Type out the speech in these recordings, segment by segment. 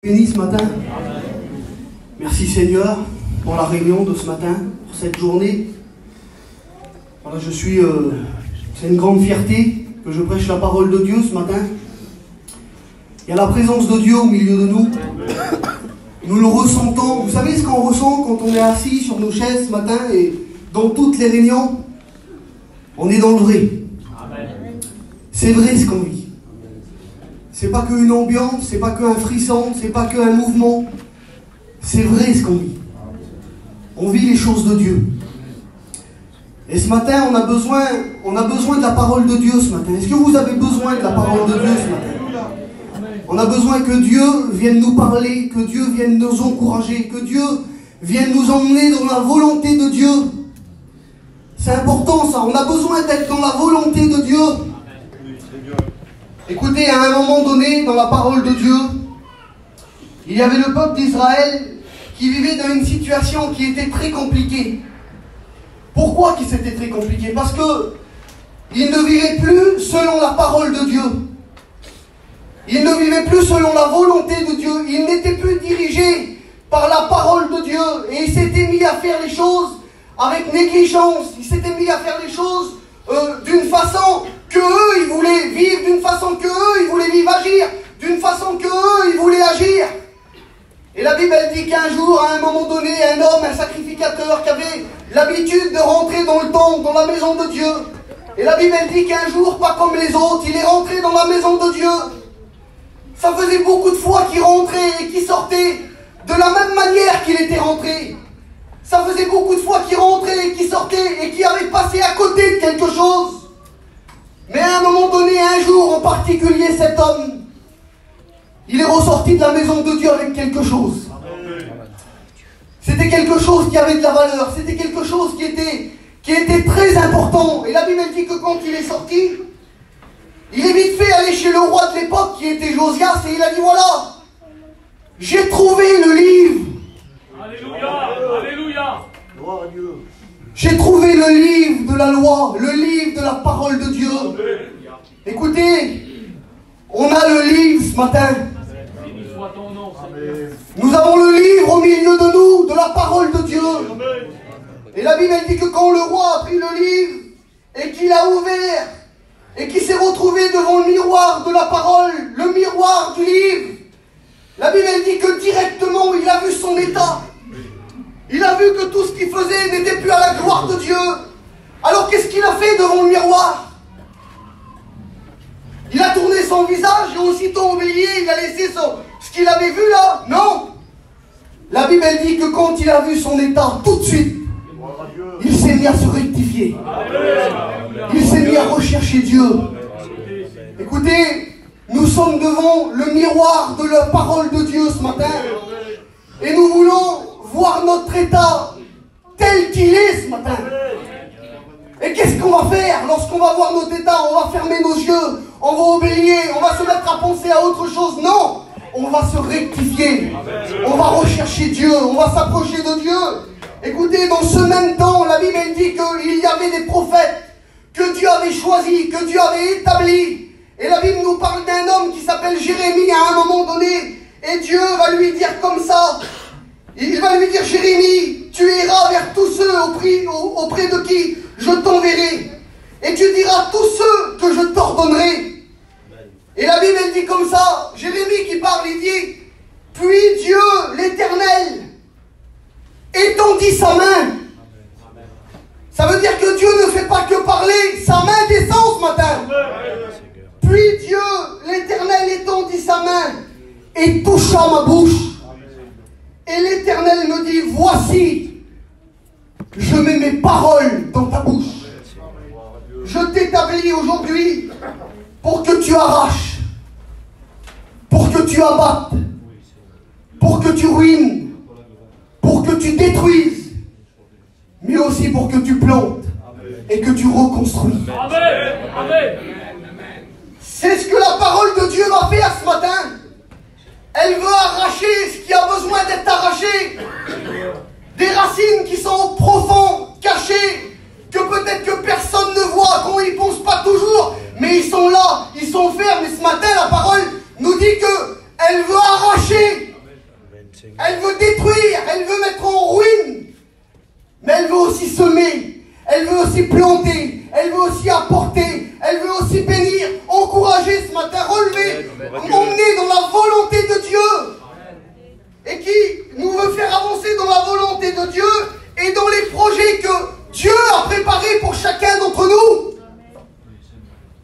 Béni ce matin. Merci Seigneur pour la réunion de ce matin, pour cette journée. Voilà, c'est une grande fierté que je prêche la parole de Dieu ce matin. Il y a la présence de Dieu au milieu de nous. Nous le ressentons. Vous savez ce qu'on ressent quand on est assis sur nos chaises ce matin et dans toutes les réunions? On est dans le vrai. C'est vrai ce qu'on vit. C'est pas qu'une ambiance, c'est pas qu'un frisson, c'est pas qu'un mouvement. C'est vrai ce qu'on vit. On vit les choses de Dieu. Et ce matin, on a besoin de la parole de Dieu ce matin. Est-ce que vous avez besoin de la parole de Dieu ce matin? On a besoin que Dieu vienne nous parler, que Dieu vienne nous encourager, que Dieu vienne nous emmener dans la volonté de Dieu. C'est important ça, on a besoin d'être dans la volonté de Dieu. Écoutez, à un moment donné, dans la parole de Dieu, il y avait le peuple d'Israël qui vivait dans une situation qui était très compliquée. Pourquoi c'était très compliqué? Parce que ils ne vivaient plus selon la parole de Dieu. Ils ne vivaient plus selon la volonté de Dieu. Ils n'étaient plus dirigés par la parole de Dieu. Et ils s'étaient mis à faire les choses avec négligence. Ils s'étaient mis à faire les choses d'une façon que eux, ils voulaient vivre, d'une façon que eux, ils voulaient vivre, agir, d'une façon que eux, ils voulaient agir. Et la Bible, elle dit qu'un jour, à un moment donné, un homme, un sacrificateur qui avait l'habitude de rentrer dans le temple, dans la maison de Dieu. Et la Bible, elle dit qu'un jour, pas comme les autres, il est rentré dans la maison de Dieu. Ça faisait beaucoup de fois qu'il rentrait et qu'il sortait de la même manière qu'il était rentré. Ça faisait beaucoup de fois qu'il rentrait et qu'il sortait et qu'il avait passé à côté de quelque chose. Mais à un moment donné, un jour en particulier, cet homme, il est ressorti de la maison de Dieu avec quelque chose. C'était quelque chose qui avait de la valeur, c'était quelque chose qui était très important. Et la Bible dit que quand il est sorti, il est vite fait aller chez le roi de l'époque qui était Josias et il a dit voilà, j'ai trouvé le livre. Alléluia, alléluia. Gloire à Dieu. J'ai trouvé le livre de la loi, le livre de la parole de Dieu. Écoutez, on a le livre ce matin. Nous avons le livre au milieu de nous, de la parole de Dieu. Et la Bible dit que quand le roi a pris le livre et qu'il a ouvert et qu'il s'est retrouvé devant le miroir de la parole, le miroir du livre, la Bible dit que directement il a vu son état. Il a vu que tout ce qu'il faisait n'était plus à la gloire de Dieu. Alors qu'est-ce qu'il a fait devant le miroir? Il a tourné son visage et aussitôt oublié, il a laissé ce qu'il avait vu là? Non. La Bible dit que quand il a vu son état, tout de suite, il s'est mis à se rectifier. Il s'est mis à rechercher Dieu. Écoutez, nous sommes devant le miroir de la parole de Dieu ce matin. Et nous voulons voir notre état tel qu'il est ce matin. Et qu'est-ce qu'on va faire lorsqu'on va voir notre état? On va fermer nos yeux, on va oublier, on va se mettre à penser à autre chose. Non, on va se rectifier, on va rechercher Dieu, on va s'approcher de Dieu. Écoutez, dans ce même temps, la Bible dit qu'il y avait des prophètes que Dieu avait choisis, que Dieu avait établis. Et la Bible nous parle d'un homme qui s'appelle Jérémie à un moment donné. Et Dieu va lui dire comme ça. Il va lui dire, Jérémie, tu iras vers tous ceux auprès de qui je t'enverrai. Et tu diras tous ceux que je t'ordonnerai. Et la Bible elle dit comme ça, Jérémie qui parle, il dit, puis Dieu, l'Éternel, étendit sa main. Ça veut dire que Dieu ne fait pas que parler, sa main descend ce matin. Puis Dieu, l'Éternel, étendit sa main et toucha ma bouche. Et l'Éternel me dit, voici, je mets mes paroles dans ta bouche. Je t'établis aujourd'hui pour que tu arraches, pour que tu abattes, pour que tu ruines, pour que tu détruises, mais aussi pour que tu plantes et que tu reconstruis. Amen. Amen. C'est ce que la parole de Dieu va faire ce matin. Elle veut arracher ce qui a besoin d'être arraché. Des racines qui sont au profond, cachées, que peut-être que personne ne voit, qu'on n'y pense pas toujours, mais ils sont là, ils sont fermes. Et ce matin, la parole nous dit qu'elle veut arracher Elle veut détruire, elle veut mettre en ruine. Mais elle veut aussi semer, elle veut aussi planter, elle veut aussi apporter, elle veut aussi bénir, encourager ce matin, relever, emmener dans la volonté de Dieu. Et qui nous veut faire avancer dans la volonté de Dieu et dans les projets que Dieu a préparés pour chacun d'entre nous.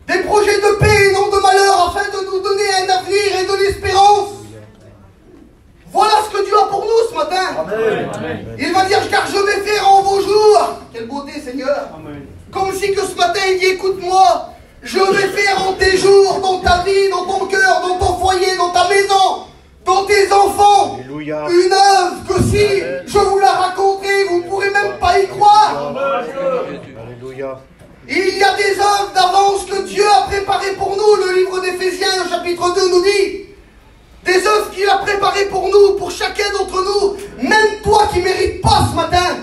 Des projets de paix et non de malheur, afin de nous donner un avenir et de l'espérance. Voilà ce que Dieu a pour nous ce matin. Amen. Il va dire, car je vais faire en vos jours. Quelle beauté, Seigneur. Amen. Comme si que ce matin il dit, écoute-moi, je vais faire en tes jours, dans ta vie, dans ton cœur, dans ton foyer, dans ta maison, dans tes enfants. Alléluia. Une œuvre que si je vous la raconterai, vous ne pourrez même pas y croire. Alléluia. Il y a des œuvres d'avance que Dieu a préparées pour nous. Le livre d'Éphésiens, au chapitre 2, nous dit des œuvres qu'il a préparées pour nous, pour chacun d'entre nous. Même toi qui ne mérites pas ce matin,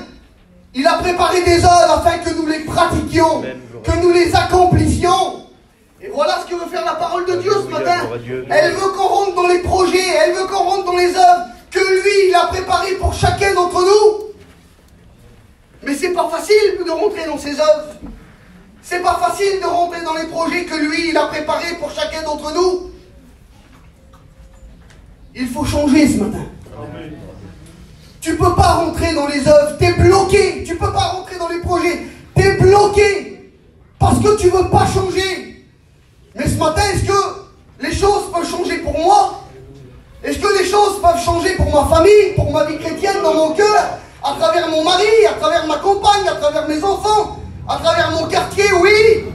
il a préparé des œuvres afin que nous les pratiquions, que nous les accomplissions. Et voilà ce que veut faire la parole de Dieu ce matin. Elle veut qu'on rentre dans les projets, elle veut qu'on rentre dans les œuvres que lui, il a préparées pour chacun d'entre nous. Mais c'est pas facile de rentrer dans ces œuvres. C'est pas facile de rentrer dans les projets que lui, il a préparés pour chacun d'entre nous. Il faut changer ce matin. Amen. Tu peux pas rentrer dans les œuvres, tu es bloqué. Tu peux pas rentrer dans les projets, tu es bloqué. Parce que tu veux pas changer. Mais ce matin, est-ce que les choses peuvent changer pour moi? Est-ce que les choses peuvent changer pour ma famille, pour ma vie chrétienne, dans mon cœur, à travers mon mari, à travers ma compagne, à travers mes enfants, à travers mon quartier? Oui.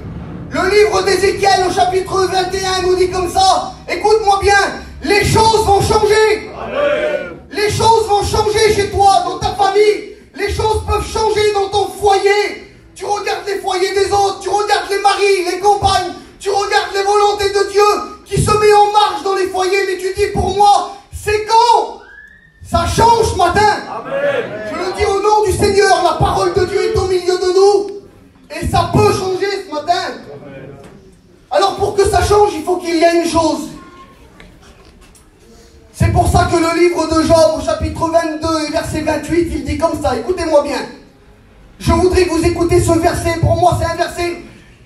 Le livre d'Ézéchiel au chapitre 21 nous dit comme ça. Écoute-moi bien, les choses vont changer. Amen. Les choses vont changer chez toi, dans ta famille. Les choses peuvent changer dans ton foyer. Tu regardes les foyers des autres, tu regardes les maris, les compagnes, tu regardes les volontés de Dieu qui se met en marche dans les foyers, mais tu dis pour moi, c'est quand ça change ce matin. Amen. Je le dis au nom du Seigneur, la parole de Dieu est au milieu de nous. Et ça peut changer ce matin. Amen. Alors pour que ça change, il faut qu'il y ait une chose. C'est pour ça que le livre de Job, au chapitre 22 et verset 28, il dit comme ça. Écoutez-moi bien. Je voudrais que vous écoutez ce verset. Pour moi, c'est un verset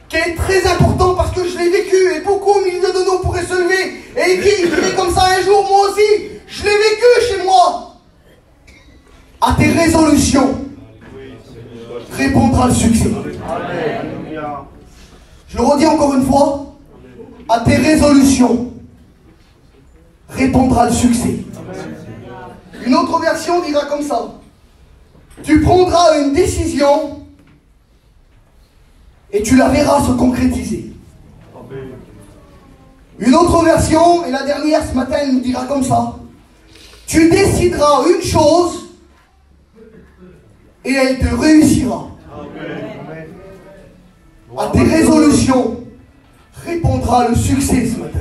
qui est très important parce que je l'ai vécu. Et beaucoup au milieu de nous pourraient se lever. Et il dit comme ça un jour, moi aussi, je l'ai vécu chez moi. À tes résolutions répondra le succès. Je le redis encore une fois. À tes résolutions répondra le succès. Une autre version dira comme ça. Tu prendras une décision et tu la verras se concrétiser. Une autre version, et la dernière ce matin, elle nous dira comme ça. Tu décideras une chose et elle te réussira. À tes résolutions répondra le succès ce matin.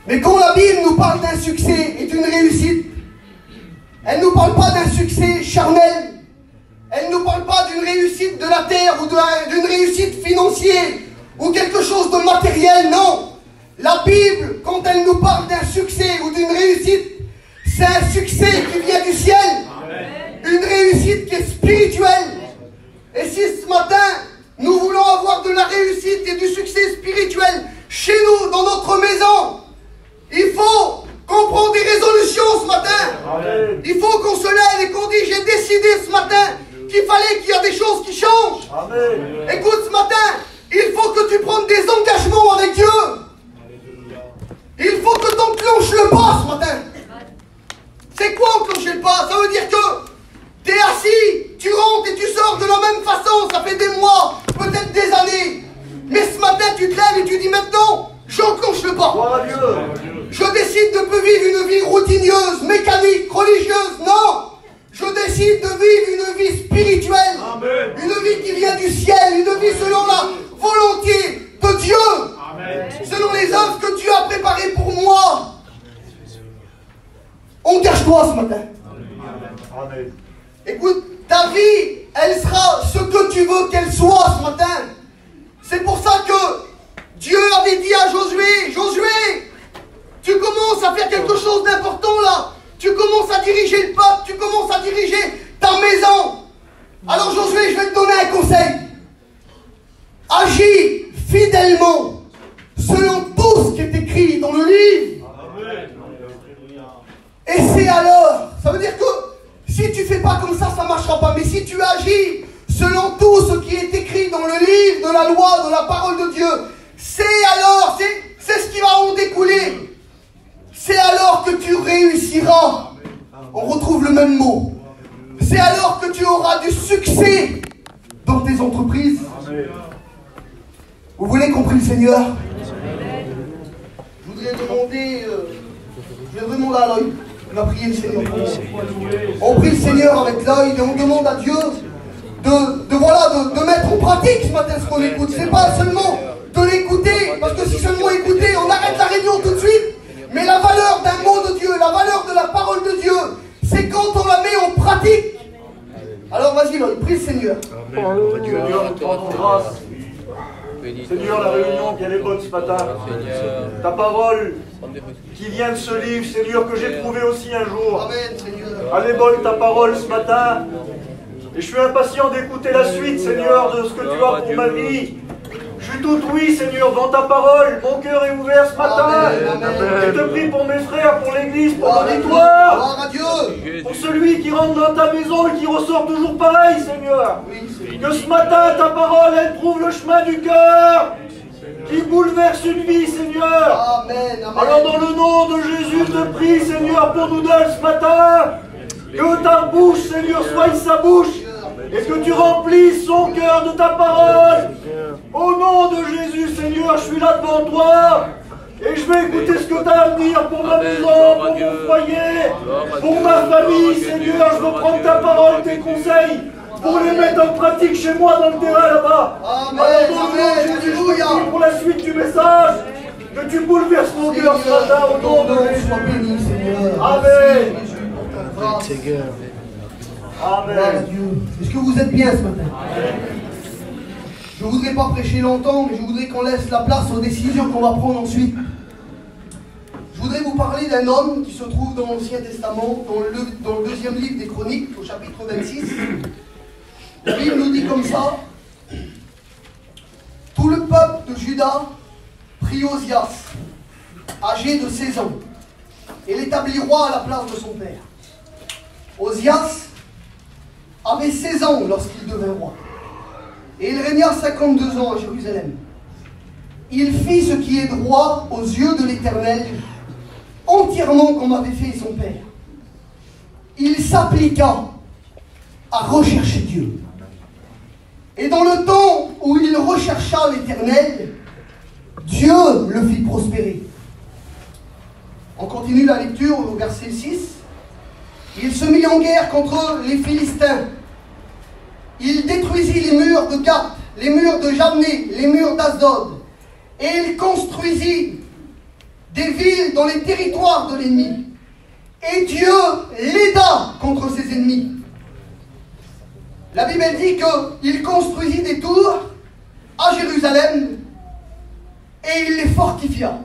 Mais quand la Bible nous parle d'un succès et d'une réussite, elle ne nous parle pas d'un succès charnel, elle ne nous parle pas d'une réussite de la terre ou d'une réussite financière ou quelque chose de matériel, non. La Bible, quand elle nous parle d'un succès ou d'une réussite, c'est un succès qui vient du ciel. Amen. Une réussite qui est spirituelle. Et si ce matin, nous voulons avoir de la réussite et du succès spirituel chez nous, dans notre maison, il faut qu'on prenne des résolutions ce matin. Amen. Il faut qu'on se lève et qu'on dise, j'ai décidé ce matin qu'il fallait qu'il y ait des choses qui changent. Amen. Écoute, ce matin, il faut que tu prennes des engagements avec Dieu. Il faut que tu enclenches le pas ce matin. C'est quoi enclencher le pas? Ça veut dire que tu es assis, tu rentres et tu sors de la même façon. Ça fait des mois, peut-être des années. Mais ce matin, tu te lèves et tu dis maintenant, j'enclenche le pas. Je décide de ne plus vivre une vie routineuse, mécanique, religieuse. Non. Je décide de vivre une vie spirituelle. Amen. Une vie qui vient du ciel. Une vie selon la volonté de Dieu. Amen. Selon les œuvres que Dieu a préparées pour moi. Engage-toi ce matin. Amen. Écoute, ta vie, elle sera ce que tu veux qu'elle soit ce matin. C'est pour ça que Dieu avait dit à Josué, Josué, tu commences à faire quelque chose d'important là. Tu Et c'est alors, ça veut dire que si tu fais pas comme ça ne marchera pas. Mais si tu agis selon tout ce qui est écrit dans le livre de la loi, de la parole de Dieu, c'est alors, c'est ce qui va en découler. C'est alors que tu réussiras. On retrouve le même mot. C'est alors que tu auras du succès dans tes entreprises. Vous voulez qu'on prie le Seigneur? Je voudrais demander, je vais demander à l'œil. On va prier le Seigneur. On prie le Seigneur avec l'œil et on demande à Dieu de mettre en pratique ce matin ce qu'on écoute. C'est pas seulement de l'écouter, parce que si seulement écouter, on arrête la réunion tout de suite. Mais la valeur d'un mot de Dieu, la valeur de la parole de Dieu, c'est quand on la met en pratique. Alors vas-y, l'œil, prie le Seigneur. Seigneur, nous te rendons grâce. Seigneur, la réunion qui est bonne ce matin. Ta parole qui vient de ce livre, Seigneur, que j'ai trouvé aussi un jour. Amen, Seigneur. Elle est bonne ta parole ce matin. Et je suis impatient d'écouter la suite, Seigneur, de ce que tu as pour ma vie. Je suis tout oui, Seigneur, dans ta parole. Mon cœur est ouvert ce matin. Je te prie pour mes frères, pour l'église, pour l'auditoire. Pour celui qui rentre dans ta maison et qui ressort toujours pareil, Seigneur. Que ce matin, ta parole, elle trouve le chemin du cœur, qui bouleverse une vie, Seigneur. Alors, dans le nom de Jésus, je te prie, Seigneur, pour nous donner ce matin, que ta bouche, Seigneur, soit sa bouche, et que tu remplisses son cœur de ta parole. Au nom de Jésus, Seigneur, je suis là devant toi. Et je vais écouter ce que tu as à me dire pour ma maison, pour mon foyer, pour ma famille, Seigneur. Je veux prendre ta parole, tes conseils, pour les mettre en pratique chez moi dans le terrain là-bas. Alors, dans le nom de Jésus, je te prie pour la suite du message, que tu bouleverses mon cœur ce matin, au nom de Jésus. Amen. Amen. Est-ce que vous êtes bien ce matin? Je ne voudrais pas prêcher longtemps, mais je voudrais qu'on laisse la place aux décisions qu'on va prendre ensuite. Je voudrais vous parler d'un homme qui se trouve dans l'Ancien Testament, dans le deuxième livre des Chroniques, au chapitre 26. La Bible nous dit comme ça: tout le peuple de Juda prit Osias, âgé de 16 ans, et l'établit roi à la place de son père. Osias avait 16 ans lorsqu'il devint roi, et il régna 52 ans à Jérusalem. Il fit ce qui est droit aux yeux de l'Éternel, entièrement comme avait fait son père. Il s'appliqua à rechercher Dieu. Et dans le temps où il rechercha l'Éternel, Dieu le fit prospérer. On continue la lecture au verset 6. Il se mit en guerre contre les Philistins. Il détruisit les murs de Gath, les murs de Jamné, les murs d'Asdod. Et il construisit des villes dans les territoires de l'ennemi. Et Dieu l'aida contre ses ennemis. La Bible dit qu'il construisit des tours à Jérusalem et il les fortifia.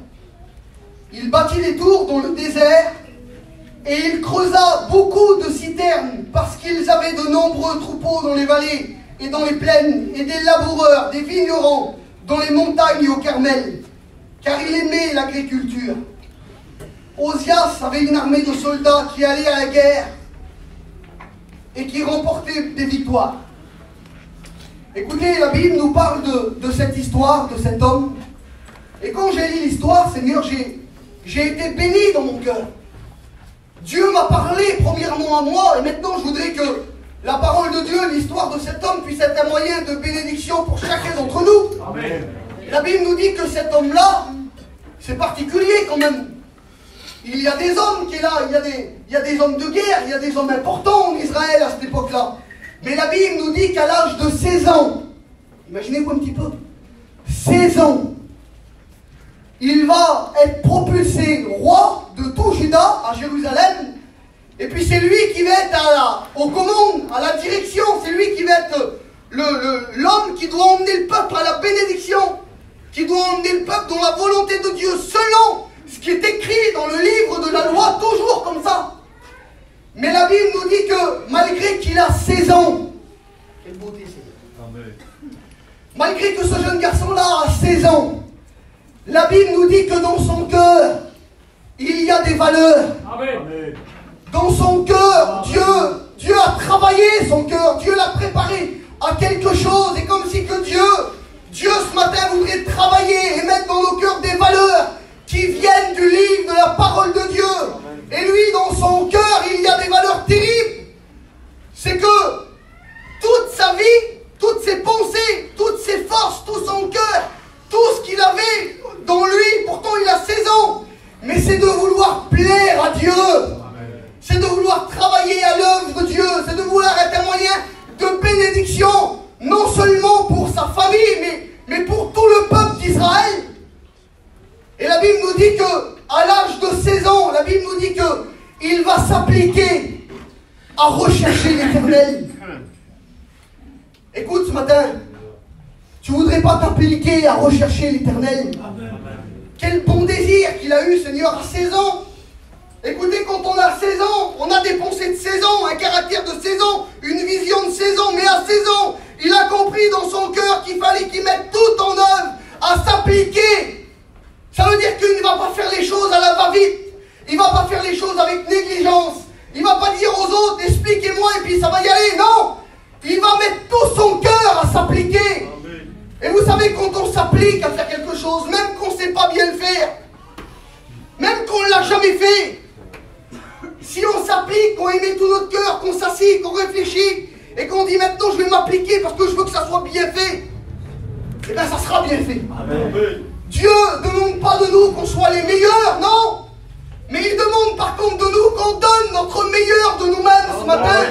Il bâtit des tours dans le désert et il creusa beaucoup de citernes parce qu'ils avaient de nombreux troupeaux dans les vallées et dans les plaines et des laboureurs, des vignerons dans les montagnes et au Carmel, car il aimait l'agriculture. Osias avait une armée de soldats qui allaient à la guerre et qui remportaient des victoires. Écoutez, la Bible nous parle de cette histoire, de cet homme. Et quand j'ai lu l'histoire, Seigneur, j'ai été béni dans mon cœur. Dieu m'a parlé premièrement à moi, et maintenant je voudrais que la parole de Dieu, l'histoire de cet homme puisse être un moyen de bénédiction pour chacun d'entre nous. Amen. La Bible nous dit que cet homme-là, c'est particulier quand même. Il y a des hommes qui sont là, il y a des hommes de guerre, il y a des hommes importants en Israël à cette époque-là. Mais la Bible nous dit qu'à l'âge de 16 ans, imaginez-vous un petit peu, 16 ans, il va être propulsé roi de tout Juda à Jérusalem. Et puis c'est lui qui va être aux commandes, à la direction. C'est lui qui va être l'homme qui doit emmener le peuple à la bénédiction, qui doit emmener le peuple dans la volonté de Dieu, selon ce qui est écrit dans le livre de la loi, toujours comme ça. Mais la Bible nous dit que malgré qu'il a 16 ans, quelle beauté c'est. Malgré que ce jeune garçon-là a 16 ans, la Bible nous dit que dans son cœur, il y a des valeurs. Amen. Dans son cœur, Dieu a travaillé son cœur, Dieu l'a préparé à quelque chose. Et comme si que Dieu ce matin voudrait travailler et mettre dans nos cœurs des valeurs qui viennent du livre de la parole de Dieu. Et lui, dans son cœur, il y a des valeurs terribles. C'est que toute sa vie, toutes ses pensées, toutes ses forces, tout son cœur, tout ce qu'il avait dans lui, pourtant il a 16 ans, mais c'est de vouloir plaire à Dieu. C'est de vouloir travailler à l'œuvre de Dieu. C'est de vouloir être un moyen de bénédiction, non seulement pour sa famille, mais pour tout le peuple d'Israël. Et la Bible nous dit que, à l'âge de 16 ans, la Bible nous dit qu'il va s'appliquer à rechercher l'Éternel. Écoute ce matin, tu voudrais pas t'appliquer à rechercher l'Éternel? Quel bon désir qu'il a eu, Seigneur, à 16 ans. Écoutez, quand on a 16 ans, on a des pensées de 16 ans, un caractère de 16 ans, une vision de 16 ans, mais à 16 ans, il a compris dans son cœur qu'il fallait qu'il mette tout en œuvre à s'appliquer. Ça veut dire qu'il ne va pas faire les choses à la va-vite, il ne va pas faire les choses avec négligence, il ne va pas dire aux autres, expliquez-moi et puis ça va y aller, non. Il va mettre tout son cœur à s'appliquer. Et vous savez, quand on s'applique à faire quelque chose, même qu'on ne sait pas bien le faire, même qu'on ne l'a jamais fait, si on s'applique, qu'on y met tout notre cœur, qu'on s'assied, qu'on réfléchit, et qu'on dit maintenant je vais m'appliquer parce que je veux que ça soit bien fait, eh bien ça sera bien fait. Amen. Dieu ne demande pas de nous qu'on soit les meilleurs, non. Mais il demande par contre de nous qu'on donne notre meilleur de nous-mêmes ce matin.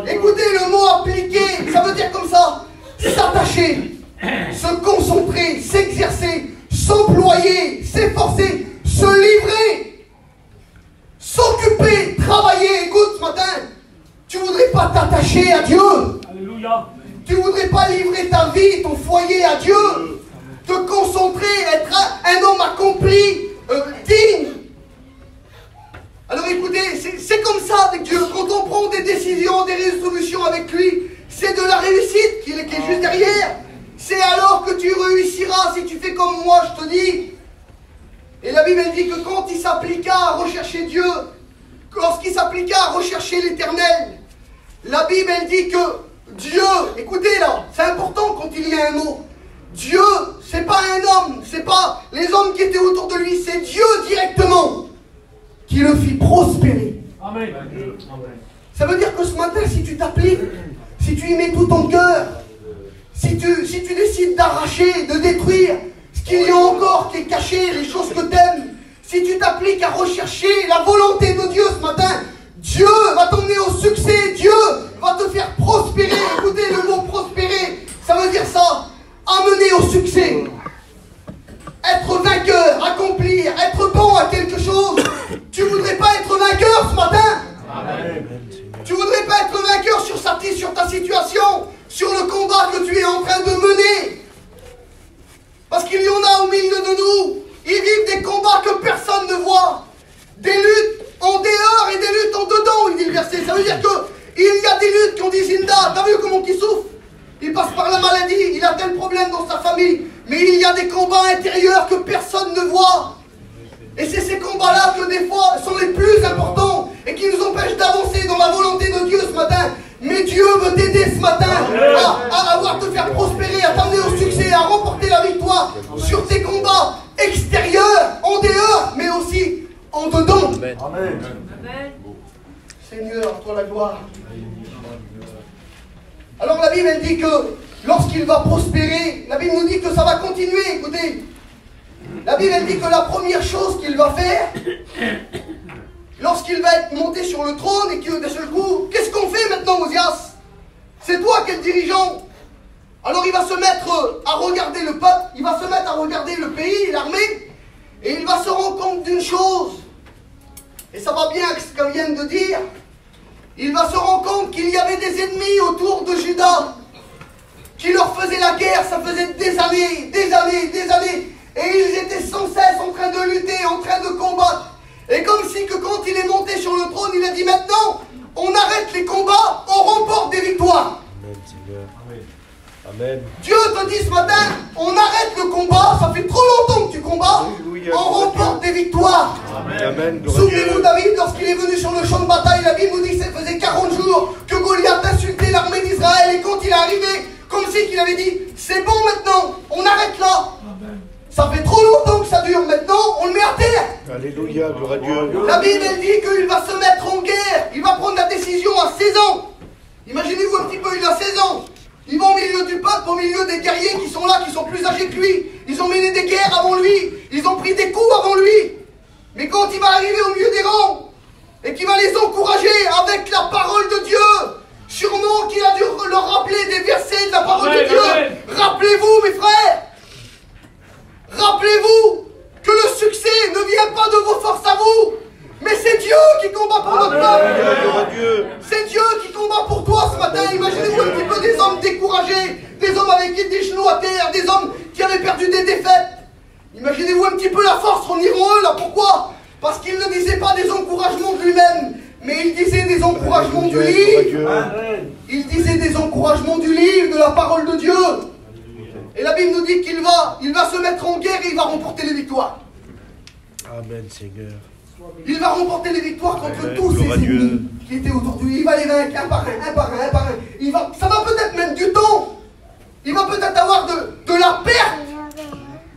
Écoutez, le mot appliquer, ça veut dire comme ça, s'attacher, se concentrer, s'exercer, s'employer, s'efforcer, se livrer, s'occuper, travailler. Écoute ce matin, tu voudrais pas t'attacher à Dieu. Alléluia. Tu voudrais pas livrer ta vie, ton foyer à Dieu, te concentrer, être un homme accompli, digne. Alors écoutez, c'est comme ça avec Dieu. Quand on prend des décisions, des résolutions avec lui, c'est de la réussite qui est juste derrière. C'est alors que tu réussiras si tu fais comme moi, je te dis. Et la Bible elle dit que quand il s'appliqua à rechercher Dieu, lorsqu'il s'appliqua à rechercher l'Éternel, la Bible elle dit que Dieu, écoutez là, c'est important quand il y a un mot. Dieu, c'est pas un homme, c'est pas les hommes qui étaient autour de lui, c'est Dieu directement qui le fit prospérer. Amen. Ça veut dire que ce matin, si tu t'appliques, si tu y mets tout ton cœur, si tu décides d'arracher, de détruire ce qu'il y a encore qui est caché, les choses que tu aimes, si tu t'appliques à rechercher la volonté de Dieu ce matin, Dieu va t'emmener au succès, Dieu va te faire prospérer. Écoutez, le mot prospérer, ça veut dire ça, amener au succès. Être vainqueur, accomplir, être bon à quelque chose. Tu voudrais pas être vainqueur ce matin? Amen. Tu voudrais pas être vainqueur sur ta situation, sur le combat que tu es en train de mener? Parce qu'il y en a au milieu de nous, ils vivent des combats que personne ne voit. Des luttes en dehors et des luttes en dedans, il dit le verset. Ça veut dire qu'il y a des luttes qui ont dit Zinda, t'as vu comment il souffre? Il passe par la maladie, il a tel problème dans sa famille. Mais il y a des combats intérieurs que personne ne voit. Et c'est ces combats-là que des fois sont les plus importants et qui nous empêchent d'avancer dans la volonté de Dieu ce matin. Mais Dieu veut t'aider ce matin à avoir te faire prospérer, à t'amener au succès, à remporter la victoire sur tes combats extérieurs, en dehors, mais aussi en dedans. Amen. Amen. Seigneur, à toi la gloire. Alors la Bible elle dit que lorsqu'il va prospérer, la Bible nous dit que ça va continuer, écoutez. La Bible elle dit que la première chose qu'il va faire, lorsqu'il va être monté sur le trône et que d'un seul coup, qu'est-ce qu'on fait maintenant, Osias? C'est toi qui es le dirigeant. Alors il va se mettre à regarder le peuple, il va se mettre à regarder le pays, l'armée, et il va se rendre compte d'une chose. Et ça va bien avec ce qu'on vient de dire. Il va se rendre compte qu'il y avait des ennemis autour de Juda qui leur faisaient la guerre, ça faisait des années, et ils étaient sans cesse en train de lutter, en train de combattre. Et comme si que quand il est monté sur le trône, il a dit maintenant, on arrête les combats, on remporte des victoires. Amen. Dieu te dit ce matin, on arrête le combat, ça fait trop longtemps que tu combats, on remporte des victoires. lorsqu'il est venu sur le champ de bataille, la Bible nous dit que ça faisait 40 jours que Goliath insultait l'armée d'Israël. Et quand il est arrivé, comme si qu'il avait dit, c'est bon maintenant, on arrête là. Ça fait trop longtemps que ça dure, maintenant on le met à terre. Alléluia, gloire à Dieu. La Bible elle dit qu'il va se mettre en guerre, il va prendre la décision à 16 ans. Imaginez-vous un petit peu, il a 16 ans. Il va au milieu du peuple, au milieu des guerriers qui sont là, qui sont plus âgés que lui. Ils ont mené des guerres avant lui, ils ont pris des coups avant lui. Mais quand il va arriver au milieu des rangs, et qu'il va les encourager avec la parole de Dieu, sûrement qu'il a dû leur rappeler des versets de la parole de Dieu. Rappelez-vous, mes frères, rappelez-vous que le succès ne vient pas de vos forces à vous, mais c'est Dieu qui combat pour notre peuple. C'est Dieu qui combat pour toi ce matin. Imaginez-vous un petit peu des hommes découragés, des hommes avec des genoux à terre, des hommes qui avaient perdu des défaites. Imaginez-vous un petit peu la force en eux là. Pourquoi? Parce qu'il ne disait pas des encouragements de lui-même, mais il disait des encouragements du livre. Il disait des encouragements du livre, de la parole de Dieu. Et la Bible nous dit qu'il va se mettre en guerre et il va remporter les victoires. Amen, Seigneur. Il va remporter les victoires contre tous ses ennemis qui étaient autour de lui. Il va les vaincre un par un, un par un, un par un. Ça va peut-être mettre du temps. Il va peut-être avoir de la perte.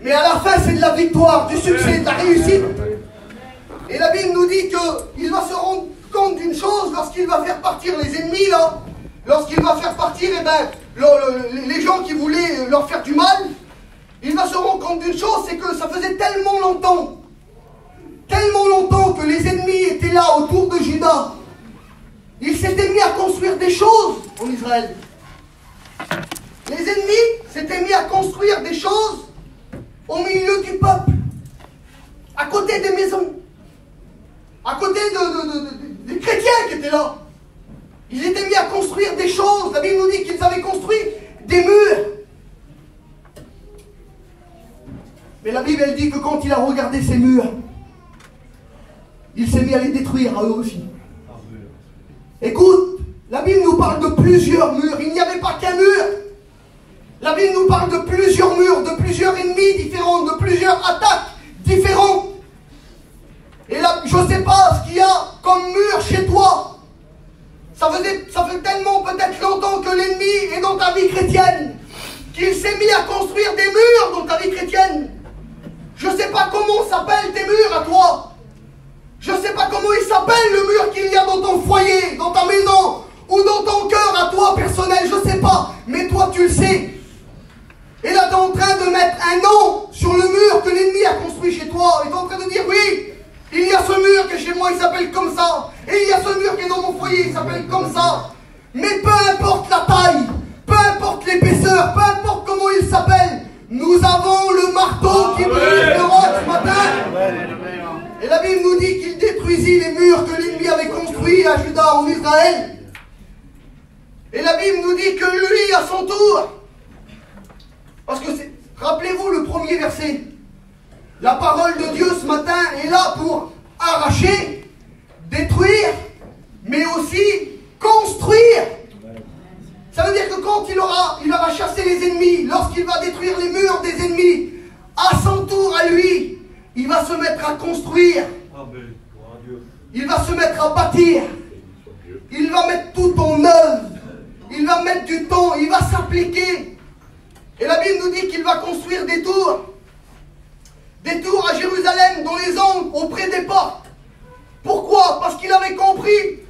Mais à la fin, c'est de la victoire, du succès, de la réussite. Et la Bible nous dit qu'il va se rendre compte d'une chose lorsqu'il va faire partir les ennemis, là. Lorsqu'il va faire partir les gens qui voulaient leur faire du mal. Il va se rendre compte d'une chose, c'est que ça faisait tellement longtemps que les ennemis étaient là autour de Juda. Ils s'étaient mis à construire des choses en Israël. Les ennemis s'étaient mis à construire des choses au milieu du peuple, à côté des maisons, à côté des chrétiens qui étaient là. Ils étaient mis à construire des choses. La Bible nous dit qu'ils avaient construit des murs. Mais la Bible, elle dit que quand il a regardé ces murs, il s'est mis à les détruire à eux aussi. Écoute, la Bible nous parle de plusieurs murs. Il n'y avait pas qu'un mur. La Bible nous parle de plusieurs murs, de plusieurs ennemis différents, de plusieurs attaques différentes. Et là, je ne sais pas ce qu'il y a comme mur chez toi. Ça fait tellement peut-être longtemps que l'ennemi est dans ta vie chrétienne qu'il s'est mis à construire des murs dans ta vie chrétienne. Je ne sais pas comment s'appellent tes murs à toi. Je ne sais pas comment il s'appelle le mur qu'il y a dans ton foyer, dans ta maison, ou dans ton cœur à toi personnel, je ne sais pas. Mais toi tu le sais. Et là tu es en train de mettre un nom sur le mur que l'ennemi a construit chez toi. Et tu es en train de dire oui, il y a ce mur que chez moi il s'appelle comme ça. Et il y a ce mur qui est dans mon foyer, il s'appelle comme ça. Mais peu importe la taille, peu importe l'épaisseur, peu importe comment il s'appelle, nous avons le marteau qui brise le roc ce matin. Et la Bible nous dit qu'il détruisit les murs que l'ennemi avait construits à Juda, en Israël. Et la Bible nous dit que lui, à son tour, parce que rappelez-vous le premier verset, la parole de Dieu ce matin est là pour arracher, détruire, mais aussi construire. Ça veut dire que quand il aura chassé les ennemis, lorsqu'il va détruire les murs des ennemis, à son tour à lui, il va se mettre à construire. Il va se mettre à bâtir. Il va mettre tout en œuvre. Il va mettre du temps. Il va s'appliquer. Et la Bible nous dit qu'il va construire des tours. Des tours à Jérusalem, dans les angles, auprès des portes. Pourquoi? Parce qu'il avait compris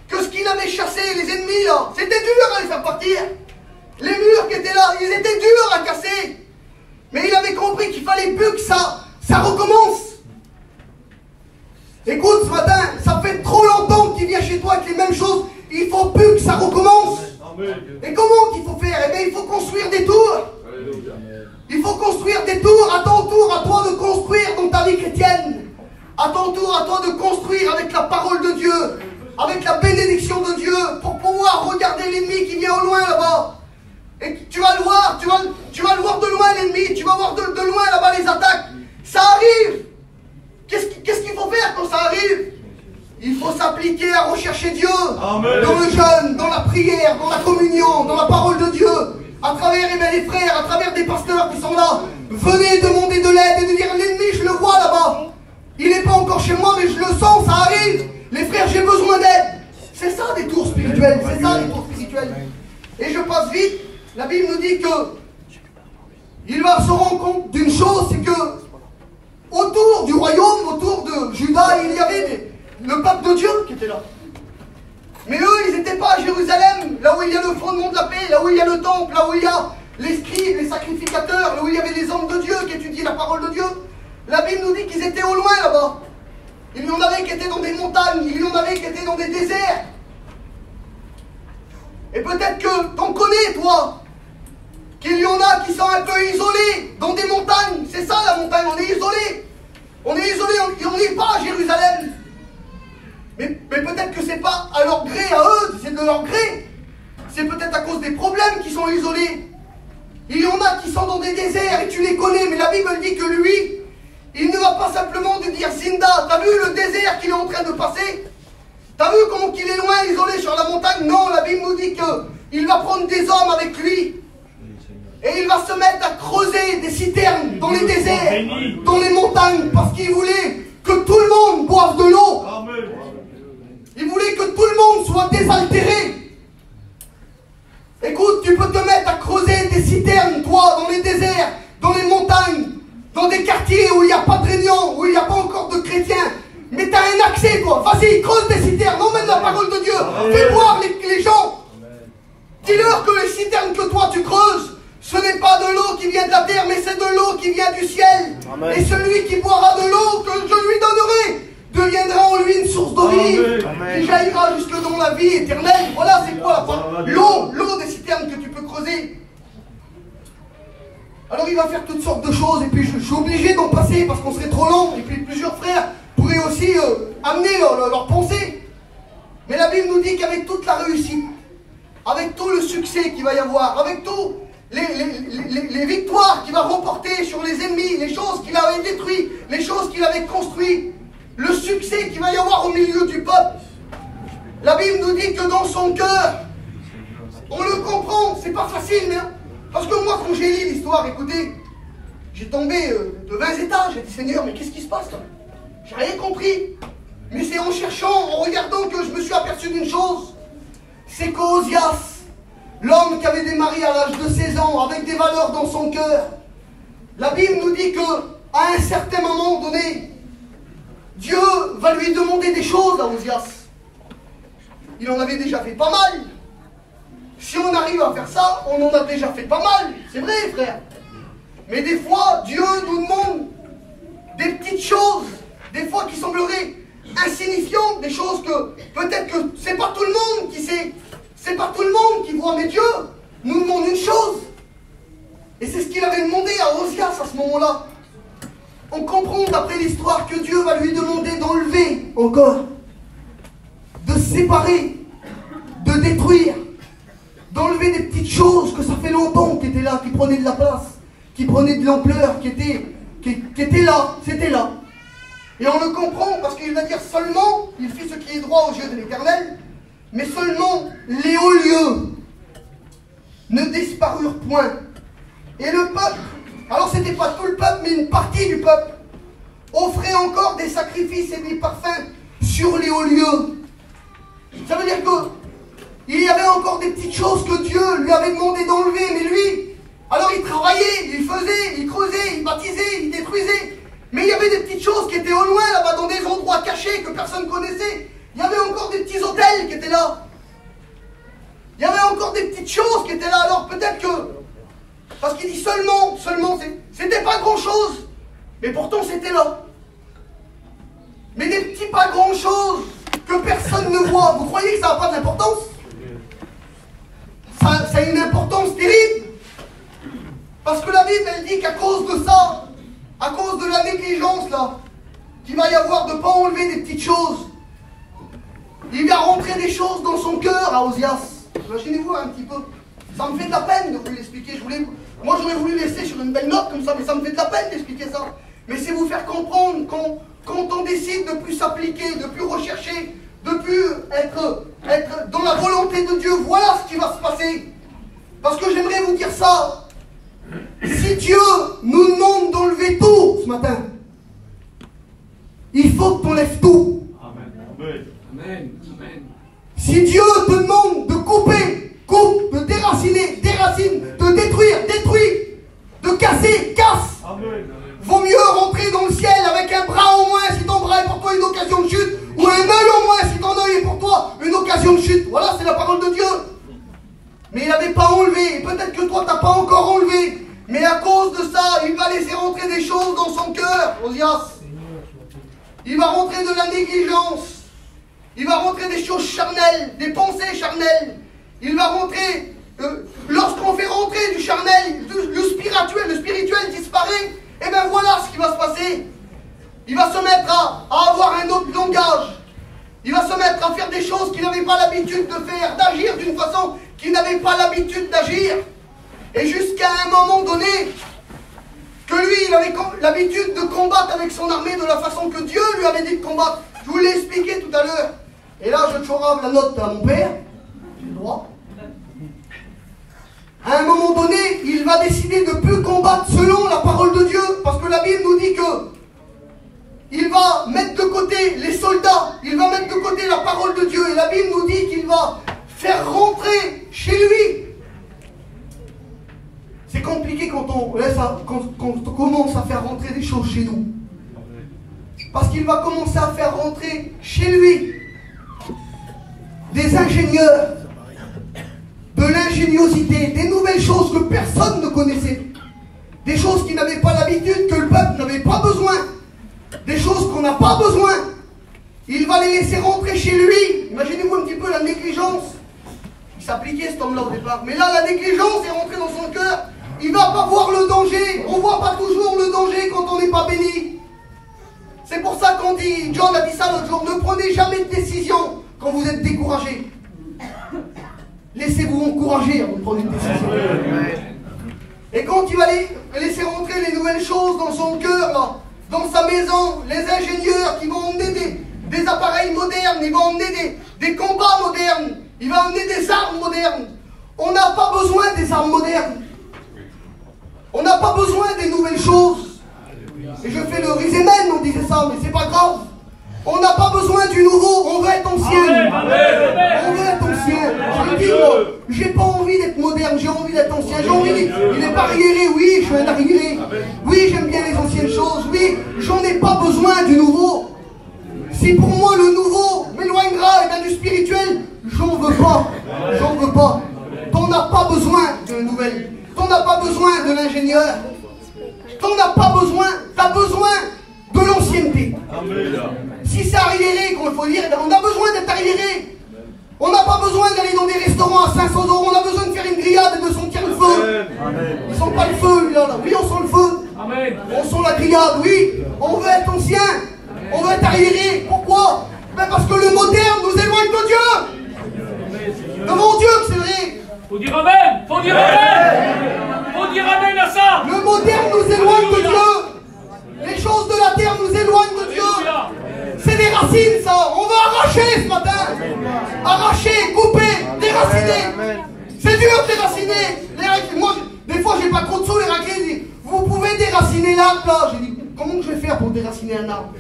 que ce qu'il avait chassé, les ennemis là, c'était dur à les faire partir. Les murs qui étaient là, ils étaient durs à casser. Mais il avait compris qu'il fallait plus que ça recommence. Écoute, ce matin, ça fait trop longtemps qu'il vient chez toi avec les mêmes choses. Il faut plus que ça recommence. Et comment qu'il faut faire? Eh bien, il faut construire des tours. Il faut construire des tours. À ton tour, à toi de construire dans ta vie chrétienne. À ton tour, à toi de construire avec la parole de Dieu, avec la bénédiction de Dieu, pour pouvoir regarder l'ennemi qui vient au loin là-bas. Et tu vas le voir, tu vas le voir de loin l'ennemi, tu vas voir de loin là-bas les attaques. Ça arrive. Qu'est-ce qu'il faut faire quand ça arrive? Il faut s'appliquer à rechercher Dieu. Amen. Dans le jeûne, dans la prière, dans la communion, dans la parole de Dieu. À travers les frères, à travers des pasteurs qui sont là. Venez demander de l'aide et de dire l'ennemi, je le vois là-bas. Il n'est pas encore chez moi, mais je le sens, ça arrive. spirituels. C'est ça les tours spirituels. Et je passe vite. La Bible nous dit que il va se rendre compte d'une chose, c'est que autour du royaume, autour de Juda, il y avait le peuple de Dieu qui était là. Mais eux, ils n'étaient pas à Jérusalem, là où il y a le fondement de la paix, là où il y a le temple, là où il y a les scribes, les sacrificateurs, là où il y avait les hommes de Dieu qui étudient la parole de Dieu. La Bible nous dit qu'ils étaient au loin là-bas. Il y en avait qui étaient dans des montagnes, il y en avait qui étaient dans des déserts. Et peut-être que t'en connais, toi, qu'il y en a qui sont un peu isolés dans des montagnes. C'est ça la montagne, on est isolés. On est isolés, on n'est pas à Jérusalem. Mais peut-être que c'est pas à leur gré, à eux, c'est de leur gré. C'est peut-être à cause des problèmes qu'ils sont isolés. Il y en a qui sont dans des déserts et tu les connais, mais la Bible dit que lui, il ne va pas simplement te dire Zinda, t'as vu le désert qu'il est en train de passer? T'as vu comment qu'il est loin, isolé sur la montagne? Non, la Bible nous dit qu'il va prendre des hommes avec lui. Et il va se mettre à creuser des citernes dans les déserts, dans les montagnes, parce qu'il voulait que tout le monde boive de l'eau. Il voulait que tout le monde soit désaltéré. Écoute, tu peux te mettre à creuser des citernes, toi, dans les déserts, dans les montagnes, dans des quartiers où il n'y a pas de réunion, où il n'y a pas encore de chrétiens. Mais tu as un accès, toi. Vas-y, creuse des citernes, emmène la parole de Dieu. Fais boire les gens. Dis-leur que les citernes que toi tu creuses, ce n'est pas de l'eau qui vient de la terre, mais c'est de l'eau qui vient du ciel. Amen. Et celui qui boira de l'eau que je lui donnerai deviendra en lui une source d'eau vive qui jaillira jusque dans la vie éternelle. Voilà, c'est quoi l'eau des citernes que tu peux creuser. Alors il va faire toutes sortes de choses, et puis je suis obligé d'en passer parce qu'on serait trop long, et puis plusieurs frères pourraient aussi amener leur pensée. Mais la Bible nous dit qu'avec toute la réussite, avec tout le succès qu'il va y avoir, avec tout les victoires qu'il va remporter sur les ennemis, les choses qu'il avait détruites, les choses qu'il avait construites, le succès qu'il va y avoir au milieu du peuple, la Bible nous dit que dans son cœur, on le comprend, c'est pas facile, mais parce que moi quand j'ai lu l'histoire, écoutez, j'ai tombé de 20 étages, j'ai dit Seigneur, mais qu'est-ce qui se passe là? J'ai rien compris. Mais c'est en cherchant, en regardant que je me suis aperçu d'une chose, c'est qu'Ozias, l'homme qui avait démarré à l'âge de 16 ans, avec des valeurs dans son cœur, la Bible nous dit qu'à un certain moment donné, Dieu va lui demander des choses à Ozias. Il en avait déjà fait pas mal. Si on arrive à faire ça, on en a déjà fait pas mal. C'est vrai, frère. Mais des fois, Dieu nous demande des petites choses, des fois qui sembleraient insignifiantes, des choses que peut-être que c'est pas tout le monde qui sait. C'est pas tout le monde qui voit, mais Dieu nous demande une chose. Et c'est ce qu'il avait demandé à Ozias à ce moment-là. On comprend d'après l'histoire que Dieu va lui demander d'enlever encore, de séparer, de détruire, d'enlever des petites choses que ça fait longtemps qui étaient là, qui prenaient de la place, qui prenaient de l'ampleur, qui étaient là, c'était là. Et on le comprend parce qu'il va dire seulement, il fit ce qui est droit aux yeux de l'Éternel, mais seulement les hauts lieux ne disparurent point. Et le peuple, alors c'était pas tout le peuple, mais une partie du peuple, offrait encore des sacrifices et des parfums sur les hauts lieux. Ça veut dire que il y avait encore des petites choses que Dieu lui avait demandé d'enlever, mais lui, alors il travaillait, il faisait, il creusait, il baptisait, il détruisait. Mais il y avait des petites choses qui étaient au loin, là-bas, dans des endroits cachés que personne ne connaissait. Il y avait encore des petits hôtels qui étaient là. Il y avait encore des petites choses qui étaient là. Alors peut-être que, parce qu'il dit seulement, c'était pas grand-chose, mais pourtant c'était là. Mais des petits pas grand-chose que personne ne voit. Vous croyez que ça n'a pas d'importance? Ça a une importance terrible. Parce que la Bible, elle dit qu'à cause de ça, à cause de la négligence là, qu'il va y avoir de ne pas enlever des petites choses, il va rentrer des choses dans son cœur à Ozias. Imaginez-vous un petit peu. Ça me fait de la peine de vous l'expliquer. Moi j'aurais voulu laisser sur une belle note comme ça, mais ça me fait de la peine d'expliquer ça. Mais c'est vous faire comprendre quand on décide de plus s'appliquer, de plus rechercher, de plus être dans la volonté de Dieu, voilà ce qui va se passer. Parce que j'aimerais vous dire ça. Si Dieu nous demande d'enlever tout ce matin, il faut que tu enlèves tout. Amen. Amen. Si Dieu te demande chute. Voilà, c'est la parole de Dieu. Mais il n'avait pas enlevé. Et peut-être que toi, tu n'as pas encore enlevé. Mais à cause de ça, il va laisser rentrer des choses dans son cœur, Osias. Il va rentrer de la négligence. Il va rentrer des choses charnelles, des pensées charnelles. Il va rentrer, lorsqu'on fait rentrer du charnel, le spirituel disparaît. Et bien voilà ce qui va se passer. Il va se mettre à avoir un autre langage. Il va se mettre à faire des choses qu'il n'avait pas l'habitude de faire, d'agir d'une façon qu'il n'avait pas l'habitude d'agir. Et jusqu'à un moment donné, que lui, il avait l'habitude de combattre avec son armée de la façon que Dieu lui avait dit de combattre. Je vous l'ai expliqué tout à l'heure. Et là, je chorave la note à mon père. J'ai le droit. À un moment donné, il va décider de ne plus combattre selon la parole de Dieu. Parce que la Bible nous dit que il va mettre de côté les soldats. Il va mettre de côté la parole de Dieu. Et la Bible nous dit qu'il va faire rentrer chez lui. C'est compliqué quand on commence à faire rentrer des choses chez nous. Parce qu'il va commencer à faire rentrer chez lui des ingénieurs, de l'ingéniosité, des nouvelles choses que personne ne connaissait. Des choses qu'il n'avait pas l'habitude, que le peuple n'avait pas besoin. Des choses qu'on n'a pas besoin. Il va les laisser rentrer chez lui. Imaginez-vous un petit peu la négligence. Il s'appliquait cet homme-là au départ. Mais là, la négligence est rentrée dans son cœur. Il ne va pas voir le danger. On ne voit pas toujours le danger quand on n'est pas béni. C'est pour ça qu'on dit, John a dit ça l'autre jour, ne prenez jamais de décision quand vous êtes découragé. Laissez-vous encourager avant de prendre une décision. Et quand il va laisser rentrer les nouvelles choses dans son cœur, là, dans sa maison, les ingénieurs qui vont emmener des appareils modernes, ils vont emmener des combats modernes, il va emmener des armes modernes. On n'a pas besoin des armes modernes. On n'a pas besoin des nouvelles choses. Et je fais le risémen, on disait ça, mais c'est pas grave. On n'a pas besoin du nouveau, on veut être ancien. On veut être ancien. Je dis, moi, j'ai pas envie d'être moderne, j'ai envie d'être ancien. J'ai envie d'être, il n'est pas arriéré, oui, je suis un arriéré. Oui, j'aime bien les anciennes choses, oui, j'en ai pas besoin du nouveau. Si pour moi le nouveau m'éloignera du spirituel, j'en veux pas. J'en veux pas. T'en as pas besoin de la nouvelle. T'en as pas besoin de l'ingénieur. T'en as pas besoin. T'as besoin de l'ancienneté. Si c'est arriéré, qu'on faut dire, on a besoin d'être arriéré. On n'a pas besoin d'aller dans des restaurants à 500 €. On a besoin de faire une grillade et de sentir le feu. Ils sentent pas le feu, là. Oui, on sent le feu. On sent la grillade, oui. On veut être ancien. On veut être arriéré. Pourquoi? Ben parce que le moderne nous éloigne de Dieu. Devant Dieu, c'est vrai. Faut dire amen. Faut dire amen. Faut dire amen à ça. Le moderne nous éloigne de Dieu. Les choses de la terre nous éloignent de Dieu. C'est des racines, ça. On va arracher ce matin. Arracher, couper, déraciner. C'est dur de déraciner. Moi, des fois, j'ai pas trop de sous. Les racines disent, vous pouvez déraciner l'arbre là. J'ai dit, comment je vais faire pour déraciner un arbre?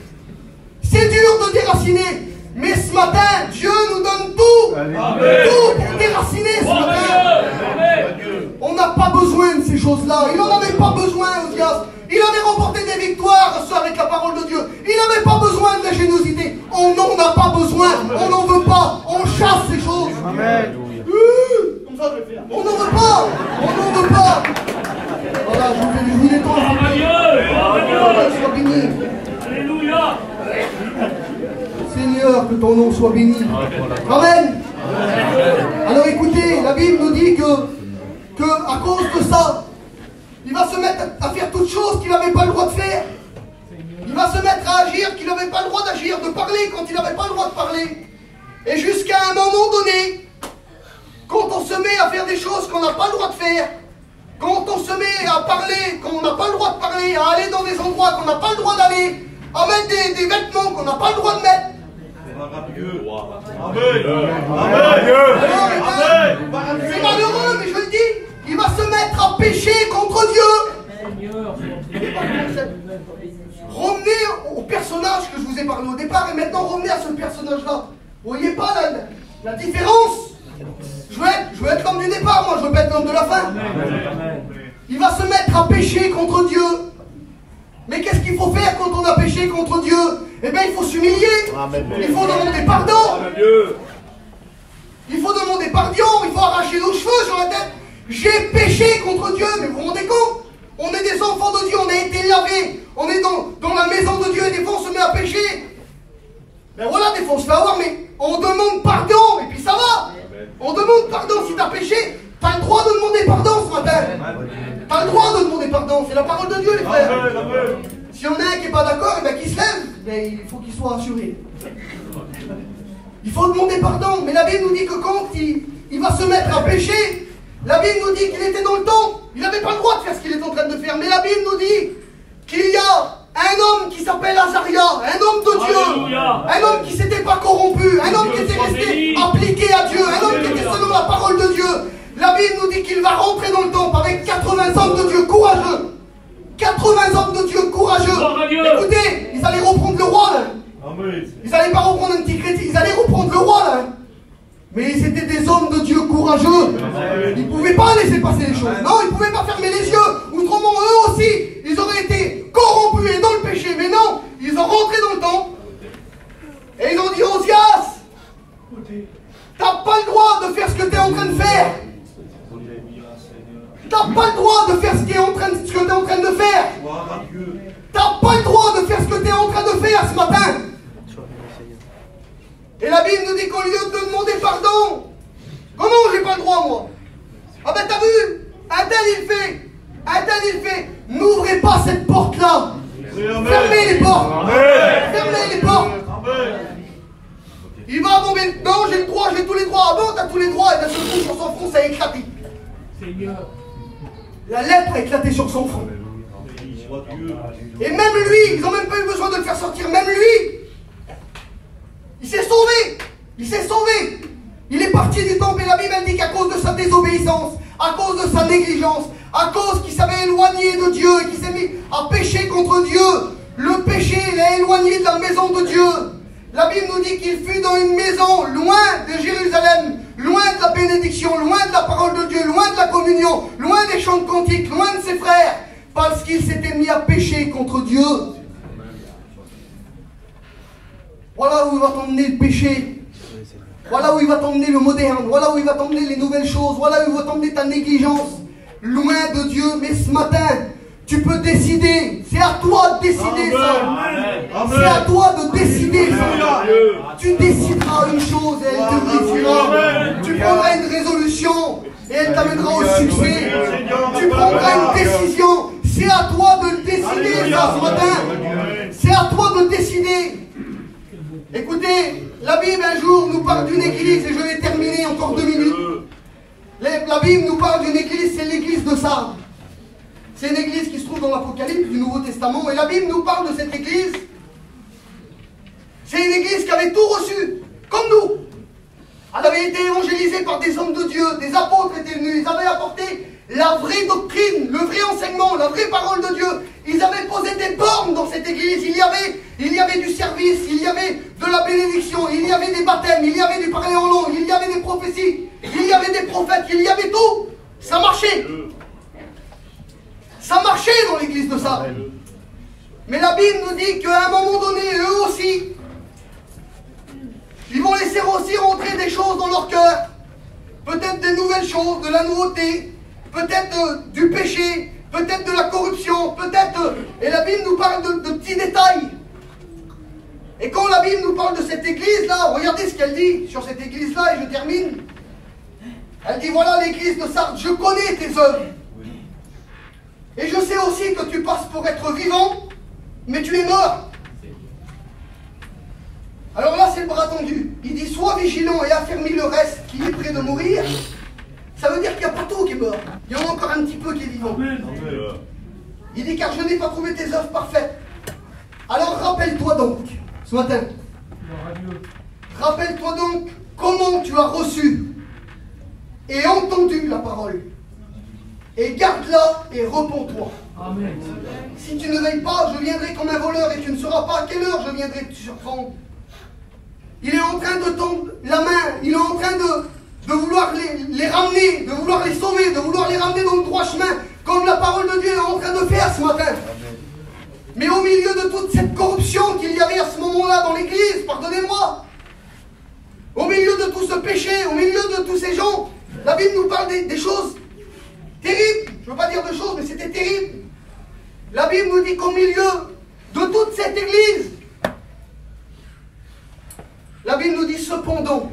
C'est dur de déraciner. Mais ce matin, Dieu nous donne tout. Tout pour déraciner ce matin. On n'a pas besoin de ces choses-là. Il n'en avait pas besoin, Osias. Il avait remporté des victoires avec la parole de Dieu. Il n'avait pas besoin de la générosité. On n'en a pas besoin. On n'en veut pas. On chasse ces choses. Amen. Comme ça, je vais faire. On n'en veut pas. On n'en veut pas. Voilà, je vous détends. Sois béni. Alléluia. Seigneur, que ton nom soit béni. Amen. Alors écoutez, la Bible nous dit que à cause de ça, il va se mettre à faire toutes choses qu'il n'avait pas le droit de faire. Il va se mettre à agir qu'il n'avait pas le droit d'agir, de parler quand il n'avait pas le droit de parler. Et jusqu'à un moment donné, quand on se met à faire des choses qu'on n'a pas le droit de faire, quand on se met à parler quand on n'a pas le droit de parler, à aller dans des endroits qu'on n'a pas le droit d'aller, à mettre des vêtements qu'on n'a pas le droit de mettre. C'est malheureux, mais je le dis. Il va se mettre à pécher contre Dieu. Revenez au personnage que je vous ai parlé au départ et maintenant revenez à ce personnage-là. Vous voyez pas la différence? Je veux être l'homme du départ, moi je veux pas être l'homme de la fin. Il va se mettre à pécher contre Dieu. Mais qu'est-ce qu'il faut faire quand on a péché contre Dieu? Eh bien il faut s'humilier. Il faut demander pardon. pardon, il faut arracher nos cheveux sur la tête. J'ai péché contre Dieu, mais vous vous rendez compte? On est des enfants de Dieu, on a été lavés, on est dans la maison de Dieu et des fois on se met à pécher. Ben voilà, des fois on se fait avoir, mais on demande pardon et puis ça va. On demande pardon si tu as péché. Tu as le droit de demander pardon ce matin. Tu as le droit de demander pardon, c'est la parole de Dieu les frères. Si on a un qui n'est pas d'accord, eh ben, qu'il se lève, ben, il faut qu'il soit assuré. Il faut demander pardon, mais la Bible nous dit que quand il va se mettre à pécher, la Bible nous dit qu'il était dans le temple. Il n'avait pas le droit de faire ce qu'il est en train de faire. Mais la Bible nous dit qu'il y a un homme qui s'appelle Azaria, un homme de Dieu, un homme qui ne s'était pas corrompu, un homme qui était resté appliqué à Dieu, un homme qui était selon la parole de Dieu. La Bible nous dit qu'il va rentrer dans le temple avec 80 hommes de Dieu courageux. 80 hommes de Dieu courageux. Écoutez, ils allaient reprendre le roi là. Ils n'allaient pas reprendre un petit chrétien, ils allaient reprendre le roi là. Mais c'était des hommes de Dieu courageux. Ils ne pouvaient pas laisser passer les choses. Non, ils ne pouvaient pas fermer les yeux. Autrement, eux aussi, ils auraient été corrompus et dans le péché. Mais non, ils ont rentré dans le temple. Et ils ont dit, Osias, t'as pas le droit de faire ce que tu es en train de faire. T'as pas le droit de faire ce que tu es en train de faire. T'as pas le droit de faire ce que tu es en train de faire ce matin. Et la Bible nous dit qu'au lieu de demander pardon, comment j'ai pas le droit moi? Ah ben t'as vu, un tel il fait, n'ouvrez pas cette porte-là. Fermez les portes. Fermez les portes. Il va tomber, non j'ai le droit, j'ai tous les droits. Ah bon t'as tous les droits, et d'un seul coup sur son front ça a éclaté. La lèpre a éclaté sur son front. Et même lui, ils n'ont même pas eu besoin de le faire sortir, même lui. Il s'est sauvé. Il s'est sauvé. Il est parti du temple et la Bible dit qu'à cause de sa désobéissance, à cause de sa négligence, à cause qu'il s'avait éloigné de Dieu et qu'il s'est mis à pécher contre Dieu, le péché l'a éloigné de la maison de Dieu. La Bible nous dit qu'il fut dans une maison loin de Jérusalem, loin de la bénédiction, loin de la parole de Dieu, loin de la communion, loin des chants de cantiques, loin de ses frères, parce qu'il s'était mis à pécher contre Dieu. Voilà où il va t'emmener le péché. Voilà où il va t'emmener le moderne. Voilà où il va t'emmener les nouvelles choses. Voilà où il va t'emmener ta négligence. Loin de Dieu. Mais ce matin, tu peux décider. C'est à toi de décider ça. C'est à toi de décider ça. Tu décideras une chose et elle te glorifiera. Tu prendras une résolution et elle t'amènera au succès. Tu prendras une décision. C'est à toi de le décider ça ce matin. C'est à toi de décider. Écoutez, la Bible un jour nous parle d'une église, et je vais terminer encore 2 minutes. La Bible nous parle d'une église, c'est l'église de Sardes. C'est une église qui se trouve dans l'Apocalypse du Nouveau Testament, et la Bible nous parle de cette église. C'est une église qui avait tout reçu, comme nous. Elle avait été évangélisée par des hommes de Dieu, des apôtres étaient venus, ils avaient apporté la vraie doctrine, le vrai enseignement, la vraie parole de Dieu. Ils avaient posé des bornes dans cette église. Il y avait du service, il y avait de la bénédiction, il y avait des baptêmes, il y avait du parler en langue, il y avait des prophéties, il y avait des prophètes, il y avait tout. Ça marchait. Ça marchait dans l'église de Sardes. Mais la Bible nous dit qu'à un moment donné, eux aussi, ils vont laisser aussi rentrer des choses dans leur cœur. Peut-être des nouvelles choses, de la nouveauté, peut-être du péché, peut-être de la corruption, peut-être... Et la Bible nous parle de petits détails. Et quand la Bible nous parle de cette église-là, regardez ce qu'elle dit sur cette église-là, et je termine. Elle dit, voilà l'église de Sardes, je connais tes œuvres. Et je sais aussi que tu passes pour être vivant, mais tu es mort. Alors là, c'est le bras tendu. Il dit, sois vigilant et affermis le reste qui est près de mourir. Ça veut dire qu'il n'y a pas tout qui est mort. Il y en a encore un petit peu qui est vivant. Il dit, car je n'ai pas trouvé tes œuvres parfaites. Alors rappelle-toi donc, ce matin, rappelle-toi donc comment tu as reçu et entendu la parole. Et garde-la et repens-toi. Si tu ne veilles pas, je viendrai comme un voleur et tu ne sauras pas à quelle heure je viendrai te surprendre. Il est en train de tendre la main, il est en train de vouloir les ramener, de vouloir les sauver, de vouloir les ramener dans le droit chemin, comme la parole de Dieu est en train de faire ce matin. Mais au milieu de toute cette corruption qu'il y avait à ce moment-là dans l'église, pardonnez-moi, au milieu de tout ce ce péché, au milieu de tous ces gens, la Bible nous parle des choses terribles. Je ne veux pas dire de choses, mais c'était terrible. La Bible nous dit qu'au milieu de toute cette église, la Bible nous dit cependant,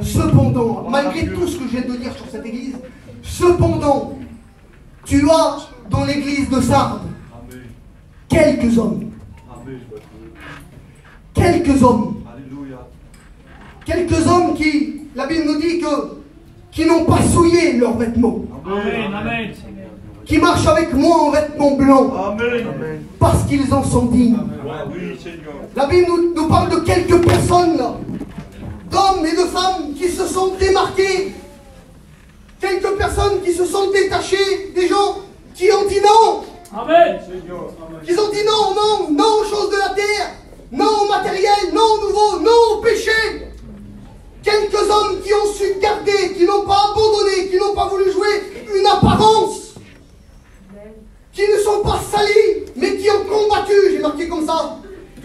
cependant, malgré tout ce que je viens de dire sur cette église, cependant, tu as dans l'église de Sardes quelques hommes. Quelques hommes. Quelques hommes qui, la Bible nous dit qui n'ont pas souillé leurs vêtements. Amen. Qui marchent avec moi en vêtements blancs. Parce qu'ils en sont dignes. La Bible nous parle de quelques personnes là, d'hommes et de femmes qui se sont démarqués. Quelques personnes qui se sont détachées des gens qui ont dit non. Amen. Qui ont dit non, non, non aux choses de la terre, non au matériel, non au nouveau, non au péché. Quelques hommes qui ont su garder, qui n'ont pas abandonné, qui n'ont pas voulu jouer une apparence, qui ne sont pas salis, mais qui ont combattu, j'ai marqué comme ça.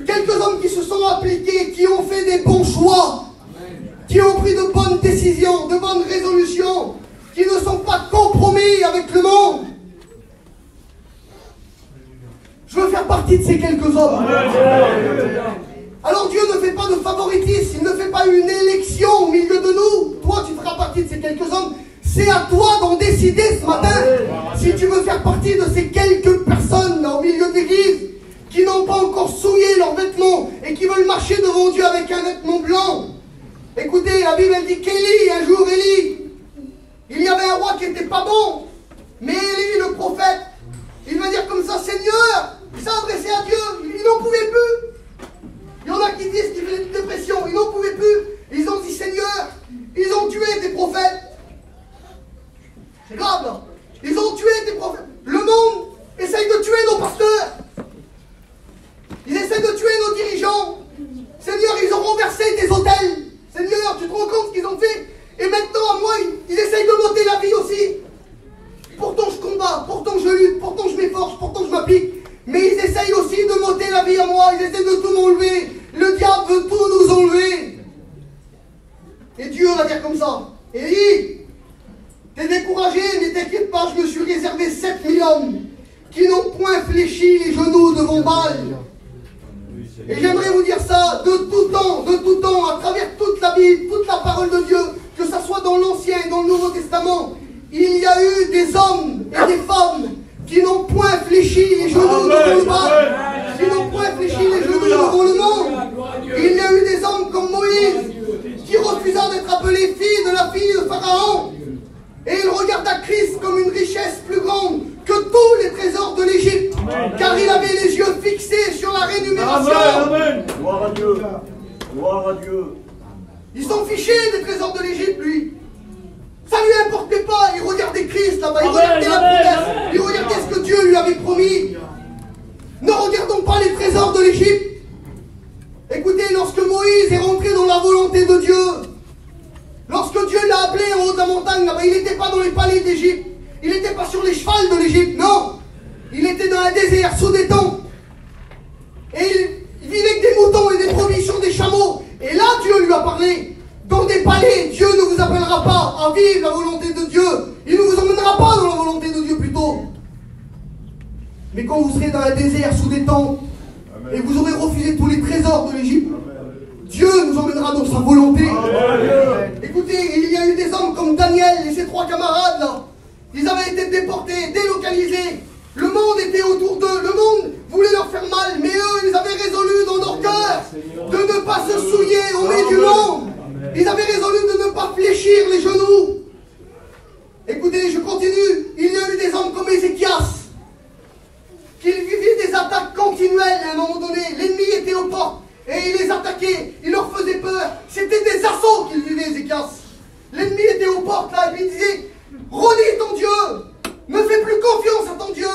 Quelques hommes qui se sont appliqués, qui ont fait des bons choix, qui ont pris de bonnes décisions, de bonnes résolutions, qui ne sont pas compromis avec le monde. Je veux faire partie de ces quelques hommes. Alors Dieu ne fait pas de favoritisme, il ne fait pas une élection au milieu de nous. Toi, tu feras partie de ces quelques hommes. C'est à toi d'en décider ce matin. Si tu veux faire partie de ces quelques personnes là, au milieu de l'église, qui n'ont pas encore souillé leurs vêtements et qui veulent marcher devant Dieu avec un vêtement blanc. Écoutez, la Bible elle dit qu'Élie, un jour Élie, il y avait un roi qui n'était pas bon. Mais Élie, le prophète, il va dire comme ça, Seigneur, il s'est adressé à Dieu, il n'en pouvait plus. Il y en a qui disent qu'il faisait une dépression, ils n'en pouvaient plus. Ils ont dit, Seigneur, ils ont tué tes prophètes. C'est grave là. Ils ont tué tes prophètes. Le monde essaye de tuer nos pasteurs. Ils essaient de tuer nos dirigeants. Seigneur, ils ont renversé tes hôtels. Seigneur, tu te rends compte ce qu'ils ont fait? Et maintenant, moi, ils essayent de m'ôter la vie aussi. Pourtant, je combats, pourtant, je lutte, pourtant, je m'efforce, pourtant, je m'applique. Mais ils essayent aussi de m'ôter la vie à moi. Ils essaient de tout m'enlever. Le diable veut tout nous enlever. Et Dieu va dire comme ça. Élie, t'es découragé, mais t'inquiète pas, je me suis réservé 7000 hommes qui n'ont point fléchi les genoux devant Baal. Et j'aimerais vous dire ça de tout temps, à travers toute la Bible, toute la parole de Dieu, que ça soit dans l'Ancien et dans le Nouveau Testament, il y a eu des hommes et des femmes qui n'ont point fléchi les genoux devant le Baal, qui n'ont point fléchi les genoux devant le monde. Il y a eu des hommes comme Moïse, qui refusa d'être appelé fille de la fille de Pharaon. Et il regarda Christ comme une richesse plus grande que tous les trésors de l'Égypte, car il avait les yeux fixés sur la rémunération. Amen. Gloire à Dieu. Gloire à Dieu. Ils sont fichés des trésors de l'Égypte, lui. Ça ne lui importait pas. Il regardait Christ là-bas, il regardait la promesse, il regardait ce que Dieu lui avait promis. Ne regardons pas les trésors de l'Égypte. Écoutez, lorsque Moïse est rentré dans la volonté de Dieu, lorsque Dieu l'a appelé en haut de la montagne, là-bas, il n'était pas dans les palais d'Égypte. Il n'était pas sur les chevals de l'Égypte, non. Il était dans un désert, sous des tentes. Et il vivait avec des moutons et des provisions, des chameaux. Et là, Dieu lui a parlé. Dans des palais, Dieu ne vous appellera pas à vivre la volonté de Dieu. Il ne vous emmènera pas dans la volonté de Dieu plutôt. Mais quand vous serez dans un désert, sous des tentes, et vous aurez refusé tous les trésors de l'Égypte, Dieu nous emmènera dans sa volonté. Écoutez, il y a eu des hommes comme Daniel et ses 3 camarades là. Ils avaient été déportés, délocalisés. Le monde était autour d'eux. Le monde voulait leur faire mal. Mais eux, ils avaient résolu dans leur cœur de ne pas se souiller au milieu du monde. Ils avaient résolu de ne pas fléchir les genoux. Écoutez, je continue. Il y a eu des hommes comme Ézéchias qui vivaient des attaques continuelles à un moment donné. L'ennemi était aux portes et il les attaquait. Il leur faisait peur. C'était des assauts qu'ils vivaient, Ézéchias. L'ennemi était aux portes là et puis il disait: redis ton Dieu, ne fais plus confiance à ton Dieu.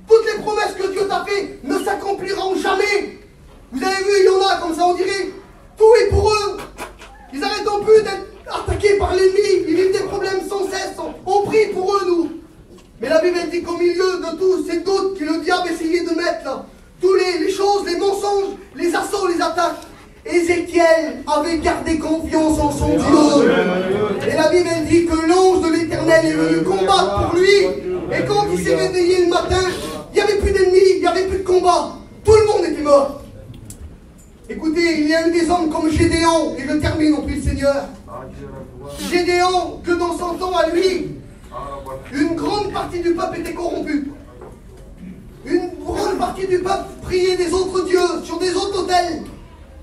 Toutes les promesses que Dieu t'a fait ne s'accompliront jamais. Vous avez vu, il y en a comme ça, on dirait, tout est pour eux. Ils n'arrêtent plus d'être attaqués par l'ennemi. Ils vivent des problèmes sans cesse. On prie pour eux, nous. Mais la Bible dit qu'au milieu de tous ces doutes que le diable essayait de mettre là, tous les choses, les mensonges, les assauts, les attaques, Ézéchiel avait gardé confiance en son Dieu. Et la Bible elle dit que l'ange de l'Éternel est venu combattre pour lui. Et quand il s'est réveillé le matin, il n'y avait plus d'ennemis, il n'y avait plus de combat. Tout le monde était mort. Écoutez, il y a eu des hommes comme Gédéon, et je termine, on prie le Seigneur. Gédéon, que dans son temps à lui, une grande partie du peuple était corrompue. Une grande partie du peuple priait des autres dieux, sur des autres autels.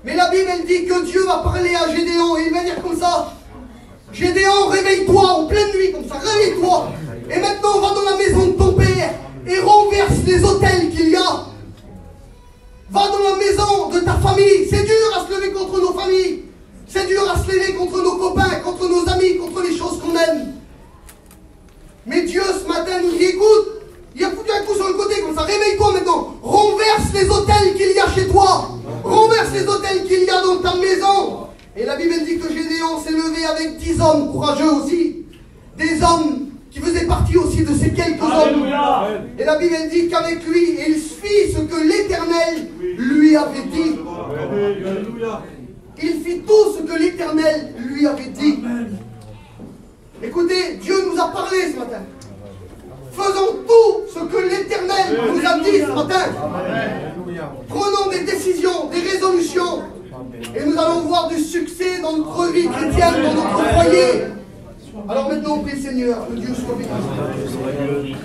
Mais la Bible, elle dit que Dieu va parler à Gédéon, et il va dire comme ça: Gédéon, réveille-toi en pleine nuit, comme ça, réveille-toi. Et maintenant, va dans la maison de ton père, et renverse les autels qu'il y a. Va dans la maison de ta famille. C'est dur à se lever contre nos familles. C'est dur à se lever contre nos copains, contre nos amis, contre les choses qu'on aime. Mais Dieu, ce matin, nous dit: écoute, il a foutu un coup sur le côté, comme ça, réveille-toi maintenant. Renverse les autels qu'il y a chez toi. Renverse les autels qu'il y a dans ta maison. Et la Bible dit que Gédéon s'est levé avec 10 hommes courageux aussi. Des hommes qui faisait partie aussi de ces quelques hommes. Et la Bible dit qu'avec lui, il fit ce que l'Éternel lui avait dit. Il fit tout ce que l'Éternel lui avait dit. Écoutez, Dieu nous a parlé ce matin. Faisons tout ce que l'Éternel nous a dit ce matin. Prenons des décisions, des résolutions. Et nous allons voir du succès dans notre vie chrétienne, dans notre foyer. Alors maintenant, on prie le Seigneur, que Dieu soit béni.